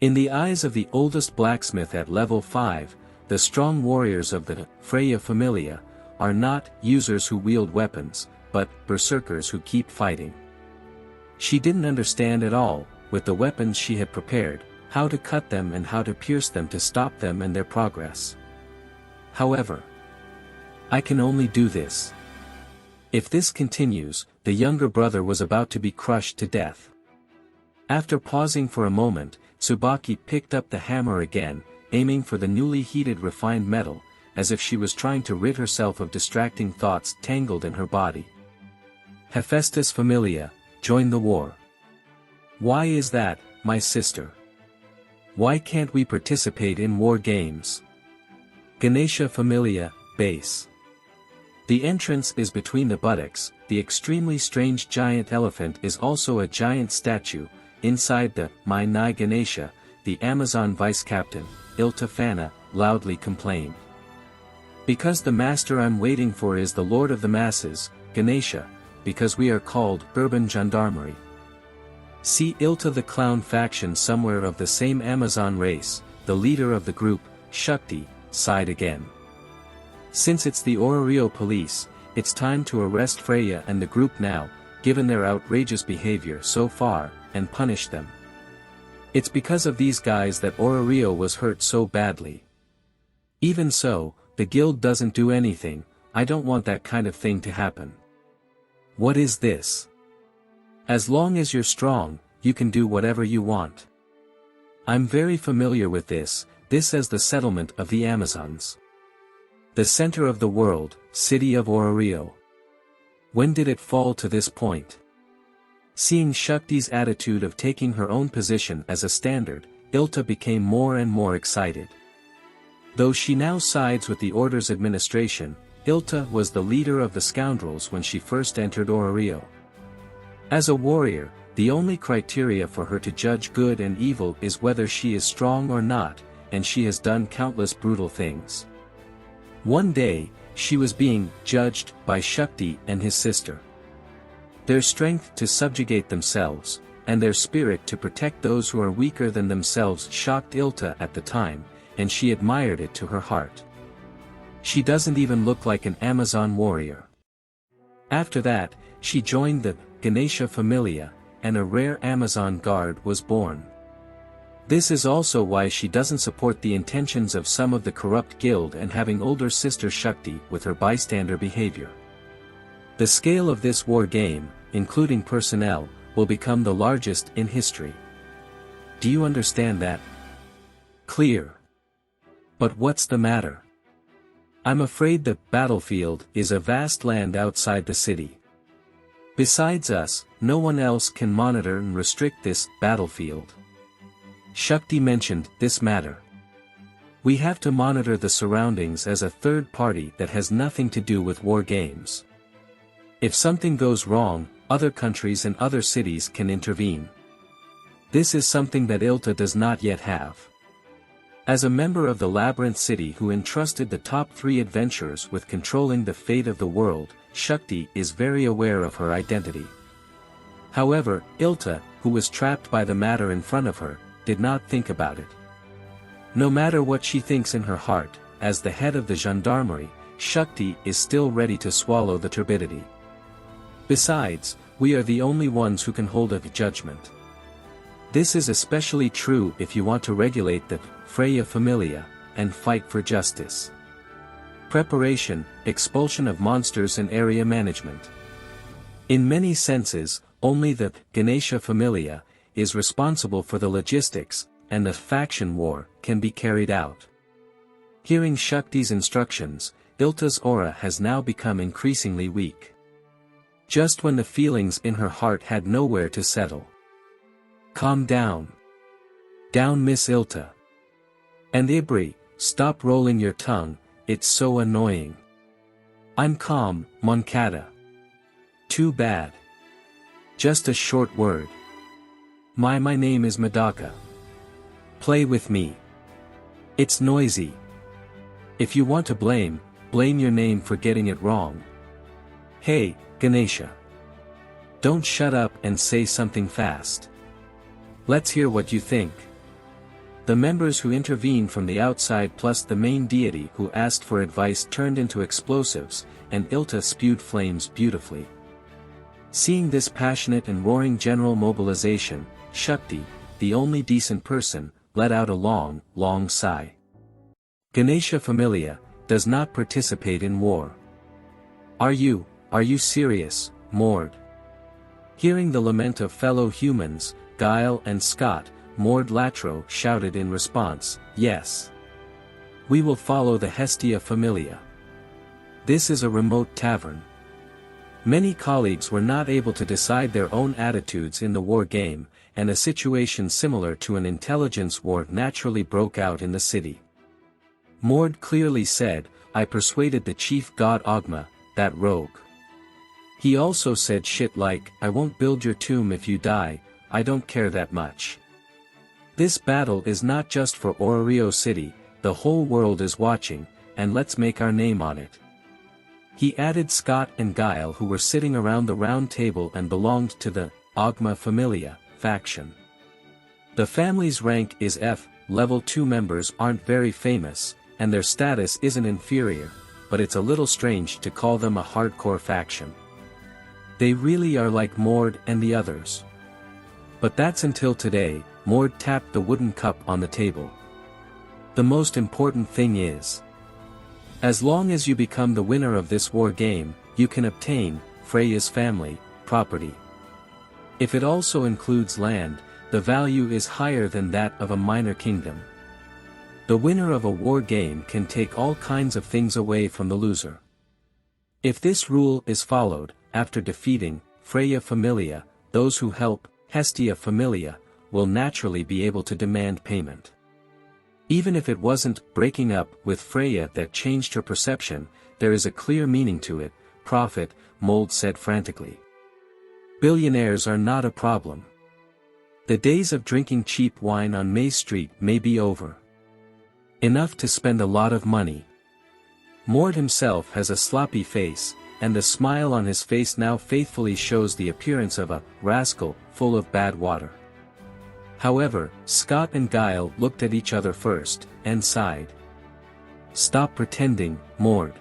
In the eyes of the oldest blacksmith at level 5, the strong warriors of the Freya Familia are not users who wield weapons, but berserkers who keep fighting. She didn't understand at all, with the weapons she had prepared, how to cut them and how to pierce them to stop them and their progress. However, I can only do this. If this continues, the younger brother was about to be crushed to death. After pausing for a moment, Tsubaki picked up the hammer again, aiming for the newly heated refined metal, as if she was trying to rid herself of distracting thoughts tangled in her body. Hephaestus Familia, join the war. Why is that, my sister? Why can't we participate in war games? Ganesha Familia, base. The entrance is between the buttocks. The extremely strange giant elephant is also a giant statue. Inside the My Nai Ganesha, the Amazon vice-captain, Ilta Fana, loudly complained. Because the master I'm waiting for is the lord of the masses, Ganesha, because we are called urban gendarmerie. See Ilta the clown faction somewhere of the same Amazon race, the leader of the group, Shakti, sighed again. Since it's the Orario police, it's time to arrest Freya and the group now, given their outrageous behavior so far, and punish them. It's because of these guys that Orario was hurt so badly. Even so, the guild doesn't do anything. I don't want that kind of thing to happen. What is this? As long as you're strong, you can do whatever you want. I'm very familiar with this is the settlement of the Amazons. The center of the world, city of Orario. When did it fall to this point? Seeing Shakti's attitude of taking her own position as a standard, Ilta became more and more excited. Though she now sides with the Order's administration, Ilta was the leader of the scoundrels when she first entered Orario. As a warrior, the only criteria for her to judge good and evil is whether she is strong or not, and she has done countless brutal things. One day, she was being judged by Shakti and his sister. Their strength to subjugate themselves, and their spirit to protect those who are weaker than themselves shocked Ilta at the time, and she admired it to her heart. She doesn't even look like an Amazon warrior. After that, she joined the Ganesha Familia, and a rare Amazon guard was born. This is also why she doesn't support the intentions of some of the corrupt guild and having older sister Shakti with her bystander behavior. The scale of this war game, including personnel, will become the largest in history. Do you understand that? Clear. But what's the matter? I'm afraid the battlefield is a vast land outside the city. Besides us, no one else can monitor and restrict this battlefield. Shakti mentioned this matter. We have to monitor the surroundings as a third party that has nothing to do with war games. If something goes wrong, other countries and other cities can intervene. This is something that Ilta does not yet have. As a member of the Labyrinth City who entrusted the top 3 adventurers with controlling the fate of the world, Shakti is very aware of her identity. However, Ilta, who was trapped by the matter in front of her, did not think about it. No matter what she thinks in her heart, as the head of the gendarmerie, Shakti is still ready to swallow the turbidity. Besides, we are the only ones who can hold a judgment. This is especially true if you want to regulate the Freya Familia, and fight for justice. Preparation, expulsion of monsters and area management. In many senses, only the Ganesha Familia is responsible for the logistics, and the faction war can be carried out. Hearing Shakti's instructions, Ilta's aura has now become increasingly weak. Just when the feelings in her heart had nowhere to settle. Calm down. Down, Miss Ilta. And Ibri, stop rolling your tongue, it's so annoying. I'm calm, Moncada. Too bad. Just a short word. My name is Madaka. Play with me. It's noisy. If you want to blame your name for getting it wrong. Hey, Ganesha. Don't shut up and say something fast. Let's hear what you think. The members who intervened from the outside plus the main deity who asked for advice turned into explosives, and Ilta spewed flames beautifully. Seeing this passionate and roaring general mobilization, Shakti, the only decent person, let out a long, long sigh. Ganesha Familia does not participate in war. Are you serious, Mord? Hearing the lament of fellow humans, Guile and Scott, Mord Latro shouted in response, yes. We will follow the Hestia Familia. This is a remote tavern. Many colleagues were not able to decide their own attitudes in the war game, and a situation similar to an intelligence war naturally broke out in the city. Mord clearly said, I persuaded the chief god Ogma, that rogue. He also said shit like, I won't build your tomb if you die, I don't care that much. This battle is not just for Ororio City, the whole world is watching, and let's make our name on it. He added Scott and Guile who were sitting around the round table and belonged to the Ogma Familia faction. The family's rank is F, level 2 members aren't very famous, and their status isn't inferior, but it's a little strange to call them a hardcore faction. They really are like Mord and the others. But that's until today. Mord tapped the wooden cup on the table. The most important thing is, as long as you become the winner of this war game, you can obtain Freya's family property. If it also includes land, the value is higher than that of a minor kingdom. The winner of a war game can take all kinds of things away from the loser. If this rule is followed, after defeating Freya Familia, those who help Hestia Familia will naturally be able to demand payment. Even if it wasn't breaking up with Freya that changed her perception, there is a clear meaning to it, Prophet, Mold said frantically. Billionaires are not a problem. The days of drinking cheap wine on May Street may be over. Enough to spend a lot of money. Mord himself has a sloppy face, and the smile on his face now faithfully shows the appearance of a rascal full of bad water. However, Scott and Guile looked at each other first, and sighed. Stop pretending, Mord.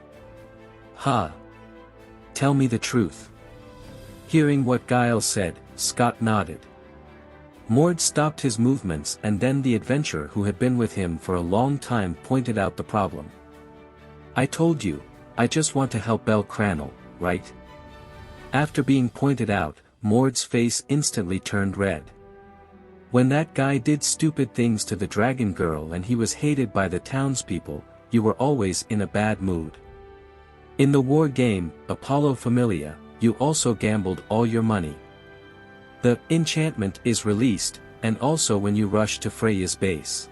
Ha! Tell me the truth. Hearing what Guile said, Scott nodded. Mord stopped his movements and then the adventurer who had been with him for a long time pointed out the problem. I told you, I just want to help Bel Cranel, right? After being pointed out, Mord's face instantly turned red. When that guy did stupid things to the dragon girl and he was hated by the townspeople, you were always in a bad mood. In the war game, Apollo Familia, you also gambled all your money. The enchantment is released, and also when you rush to Freya's base.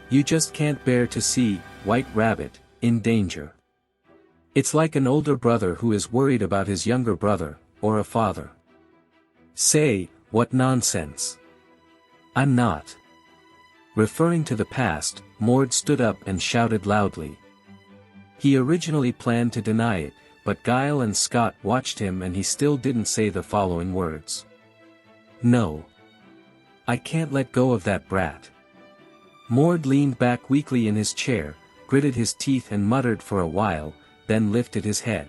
You just can't bear to see White Rabbit in danger. It's like an older brother who is worried about his younger brother, or a father. Say, what nonsense. I'm not. Referring to the past, Mord stood up and shouted loudly. He originally planned to deny it, but Guile and Scott watched him and he still didn't say the following words. No. I can't let go of that brat. Mord leaned back weakly in his chair, gritted his teeth and muttered for a while, then lifted his head.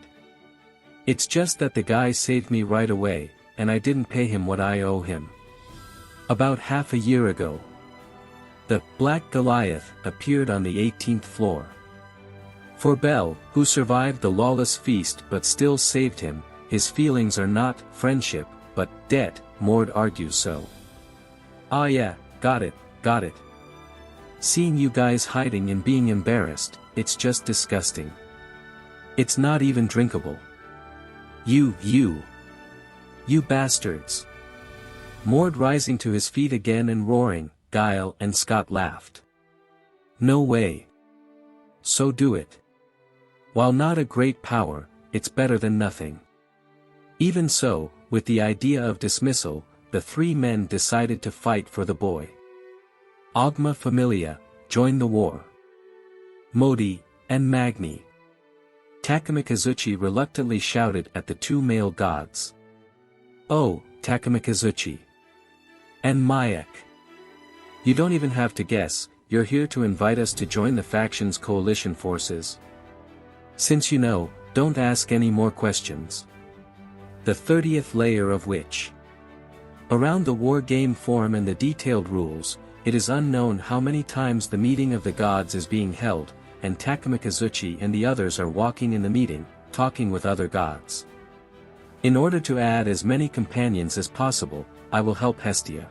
It's just that the guy saved me right away, and I didn't pay him what I owe him. About half a year ago, the Black Goliath appeared on the 18th floor. For Bel, who survived the lawless feast but still saved him, his feelings are not friendship, but debt, Mord argues so. Ah yeah, got it. Seeing you guys hiding and being embarrassed, it's just disgusting. It's not even drinkable. You bastards. Mord rising to his feet again and roaring, Guile and Scott laughed. No way. So do it. While not a great power, it's better than nothing. Even so, with the idea of dismissal, the three men decided to fight for the boy. Ogma Familia, join the war. Modi, and Magni. Takamikazuchi reluctantly shouted at the two male gods. Oh, Takamikazuchi. And Mayak. You don't even have to guess, you're here to invite us to join the faction's coalition forces. Since you know, don't ask any more questions. The 30th layer of which. Around the war game forum and the detailed rules, it is unknown how many times the meeting of the gods is being held, and Takumi Kazuchi and the others are walking in the meeting, talking with other gods. In order to add as many companions as possible, I will help Hestia.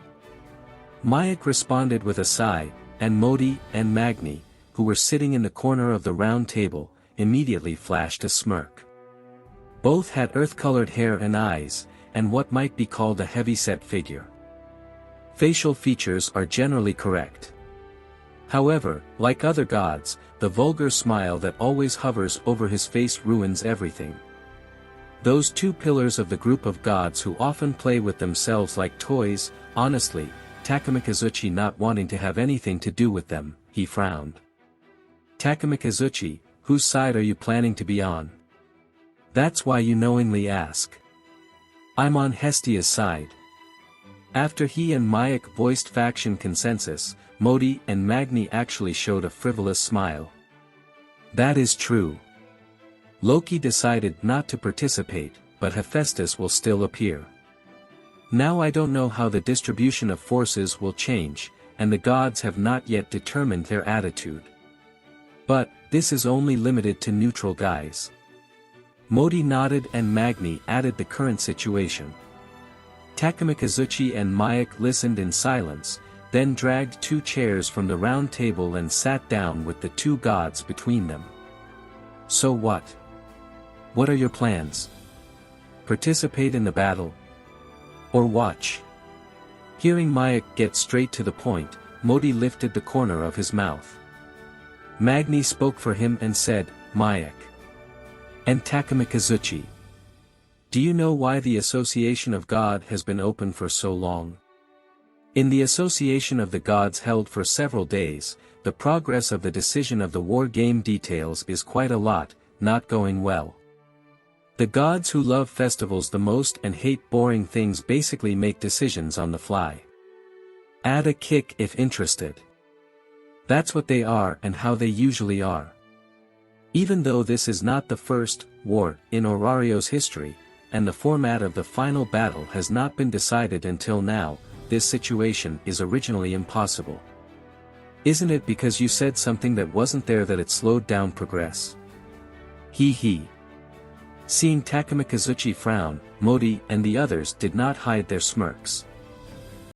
Mayak responded with a sigh, and Modi and Magni, who were sitting in the corner of the round table, immediately flashed a smirk. Both had earth-colored hair and eyes, and what might be called a heavy-set figure. Facial features are generally correct. However, like other gods, the vulgar smile that always hovers over his face ruins everything. Those two pillars of the group of gods who often play with themselves like toys, honestly, Takumi Kazuchi not wanting to have anything to do with them, he frowned. Takumi Kazuchi, whose side are you planning to be on? That's why you knowingly ask. I'm on Hestia's side. After he and Mayak voiced faction consensus, Modi and Magni actually showed a frivolous smile. That is true. Loki decided not to participate, but Hephaestus will still appear. Now I don't know how the distribution of forces will change, and the gods have not yet determined their attitude. But, this is only limited to neutral guys. Modi nodded and Magni added the current situation. Takumi Kazuchi and Mayak listened in silence, then dragged two chairs from the round table and sat down with the two gods between them. So what? What are your plans? Participate in the battle? Or watch? Hearing Mayak get straight to the point, Modi lifted the corner of his mouth. Magni spoke for him and said, Mayak. And Takumi Kazuchi. Do you know why the Association of God has been open for so long? In the Association of the Gods held for several days, the progress of the decision of the war game details is quite a lot, not going well. The gods who love festivals the most and hate boring things basically make decisions on the fly. Add a kick if interested. That's what they are and how they usually are. Even though this is not the first war in Orario's history, and the format of the final battle has not been decided until now, this situation is originally impossible. Isn't it because you said something that wasn't there that it slowed down progress? He. Seeing Takumi Kazuchi frown, Modi and the others did not hide their smirks.